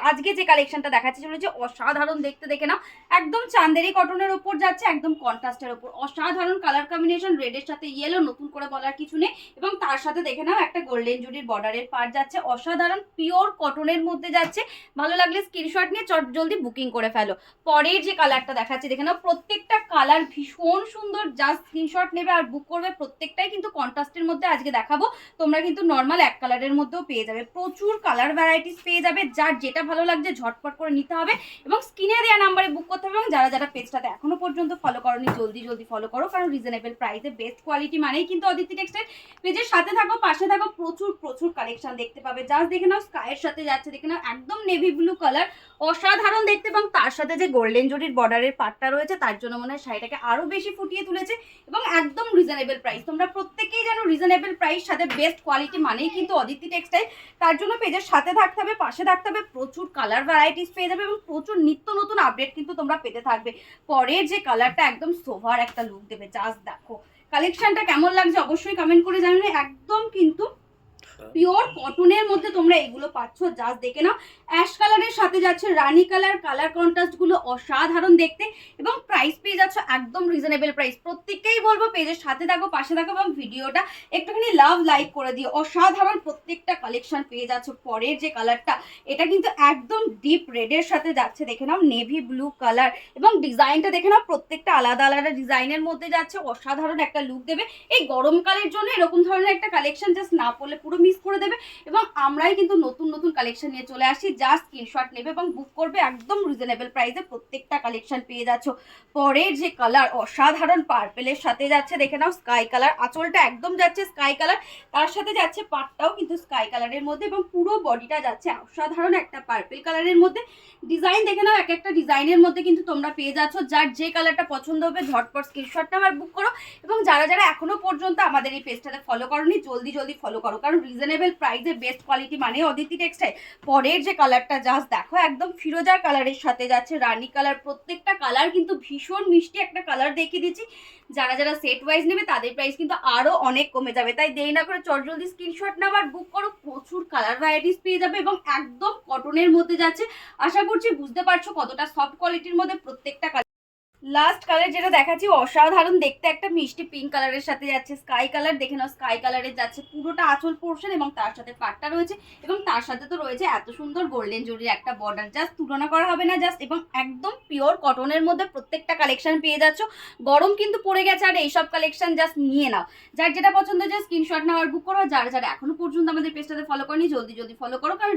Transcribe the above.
আজকে যে কালেকশনটা দেখাচ্ছি চলেছে অসাধারণ দেখতে, দেখে নাও। একদম চান্দেরি কটনের ওপর যাচ্ছে, একদম কন্ট্রাস্টের ওপর, অসাধারণ কালার কম্বিনেশন, রেডের সাথে ইয়েলো, নতুন করে বলার কিছু নেই। এবং তার সাথে দেখে নাও একটা গোল্ডেন জুডির বর্ডারের পার্ট যাচ্ছে, অসাধারণ পিওর কটনের মধ্যে যাচ্ছে। ভালো লাগলে স্ক্রিনশট নিয়ে চট জলদি বুকিং করে ফেলো। পরের যে কালারটা দেখাচ্ছি দেখে নাও, প্রত্যেকটা কালার ভীষণ সুন্দর, জাস্ট স্ক্রিনশট নেবে আর বুক করবে। প্রত্যেকটাই কিন্তু কন্ট্রাস্টের মধ্যে আজকে দেখাবো। তোমরা কিন্তু নর্মাল এক কালারের মধ্যেও পেয়ে যাবে, প্রচুর কালার ভ্যারাইটিস পেয়ে যাবে। যার যেটা ভালো লাগছে ঝটপট করে নিতে হবে এবং স্ক্রিনে দেওয়া নাম্বারে বুক করতে হবে। এবং যারা যারা পেজটাতে এখনো পর্যন্ত ফলো করোনি জলদি জলদি ফলো করো, কারণ রিজনেবল প্রাইসে বেস্ট কোয়ালিটি মানেই কিন্তু অদিতি টেক্সটাইল। পেজের সাথে থাকো, পাশে থাকো, প্রচুর প্রচুর কালেকশন দেখতে পাবে। জাস্ট দেখে নাও, স্কাইয়ের সাথে যাচ্ছে দেখে নাও, একদম নেভি ব্লু কালার, অসাধারণ দেখতে। এবং তার সাথে যে গোল্ডেন জরির বর্ডারের পার্টটা রয়েছে তার জন্য মনে হয় শাড়িটাকে আরো বেশি ফুটিয়ে তুলেছে। এবং একদম রিজনেবল প্রাইস, তোমরা প্রত্যেকেই জানো রিজনেবল প্রাইস সাথে বেস্ট কোয়ালিটি মানেই কিন্তু অদিতি টেক্সটাইল। তার জন্য পেজের সাথে থাকতে হবে, পাশে থাকতে হবে, প্রচুর কালার ভ্যারাইটিস পেয়ে যাবে এবং প্রচুর নিত্য নতুন আপডেট কিন্তু তোমরা পেতে থাকবে। পরের যে কালারটা একদম সোভার একটা লুক দেবে, জাস্ট দেখো কালেকশনটা কেমন লাগছে অবশ্যই কমেন্ট করে জানাবে। একদম কিন্তু পিওর কটনের মধ্যে তোমরা এগুলো পাচ্ছ, জাস্ট দেখে নাও। অ্যাশ কালারের সাথে যাচ্ছে রানী কালার, কালার কন্ট্রাস্ট গুলো অসাধারণ দেখতে। এবং প্রাইস পেয়ে যাচ্ছ একদম রিজনেবল প্রাইস। প্রত্যেককেই বলবো পেজের সাথে থাকো, পাশে থাকো এবং ভিডিওটা একটুখানি লাভ লাইক করে দিও। অসাধারণ প্রত্যেকটা কালেকশন পেয়ে যাচ্ছ। পরের যে কালারটা, এটা কিন্তু একদম ডিপ রেডের সাথে যাচ্ছে দেখে নাও, নেভি ব্লু কালার। এবং ডিজাইনটা দেখে নাও, প্রত্যেকটা আলাদা আলাদা ডিজাইনের মধ্যে যাচ্ছে, অসাধারণ একটা লুক দেবে। এই গরমকালের জন্য এরকম ধরনের একটা কালেকশন জাস্ট না পড়লে পুরো মিস করে দেবে। এবং আমরাই কিন্তু নতুন নতুন কালেকশন নিয়ে চলে আসি, জাস্ট স্ক্রিনশট নেবে এবং বুক করবে, একদম রিজনেবল প্রাইসে প্রত্যেকটা কালেকশন পেয়ে যাচ্ছ। পরের যে কালার, অসাধারণ পার্পেলের সাথে যাচ্ছে দেখে নাও, স্কাই কালার, আঁচলটা একদম যাচ্ছে স্কাই কালার, তার সাথে যাচ্ছে পাটটাও কিন্তু স্কাই কালারের মধ্যে এবং পুরো বডিটা যাচ্ছে অসাধারণ একটা পার্পেল কালারের মধ্যে। ডিজাইন দেখে নাও, এক একটা ডিজাইনের মধ্যে কিন্তু তোমরা পেয়ে যাচ্ছ। যার যে কালারটা পছন্দ হবে ঝটপট স্ক্রিনশট নাও আর বুক করো। এবং যারা যারা এখনো পর্যন্ত আমাদের এই পেজটাতে ফলো করোনি জলদি জলদি ফলো করো, কারণ রিজনেবল প্রাইসে বেস্ট কোয়ালিটি মানে অদিতি টেক্সটাইল। পরের যে কালারটা জাস্ট দেখো, একদম ফিরোজার কালারের সাথে যাচ্ছে রানী কালার। প্রত্যেকটা কালার কিন্তু ভীষণ মিষ্টি একটা কালার দেখিয়ে দিচ্ছি। যারা যারা সেট ওয়াইজ নেবে তাদের প্রাইস কিন্তু আরো অনেক কমে যাবে, তাই দেরি না করে চট জলদি স্ক্রিনশট নাও আর বুক করো। প্রচুর কালার ভ্যারাইটিস পেয়ে যাবে এবং একদম কটনের মধ্যে যাচ্ছে। আশা করছি বুঝতে পারছো কতটা সফট কোয়ালিটির মধ্যে প্রত্যেকটা। লাস্ট কালার যেটা দেখাচ্ছি অসাধারণ দেখতে, একটা মিষ্টি পিঙ্ক কালারের সাথে যাচ্ছে স্কাই কালার, দেখে নাও স্কাই কালারের যাচ্ছে পুরোটা আঁচল পোর্শন এবং তার সাথে পাটটা রয়েছে। এবং তার সাথে তো রয়েছে এত সুন্দর গোল্ডেন জরির একটা বর্ডার, জাস্ট তুলনা করা হবে না জাস্ট। এবং একদম পিওর কটনের মধ্যে প্রত্যেকটা কালেকশন পেয়ে যাচ্ছ। গরম কিন্তু পড়ে গেছে আর এইসব কালেকশন জাস্ট নিয়ে নাও। যার যেটা পছন্দ জাস্ট স্ক্রিনশট নাও আর বুক করো। যারা যারা এখনো পর্যন্ত আমাদের পেজটাতে ফলো করেনি জলদি জলদি ফলো করো, কারণ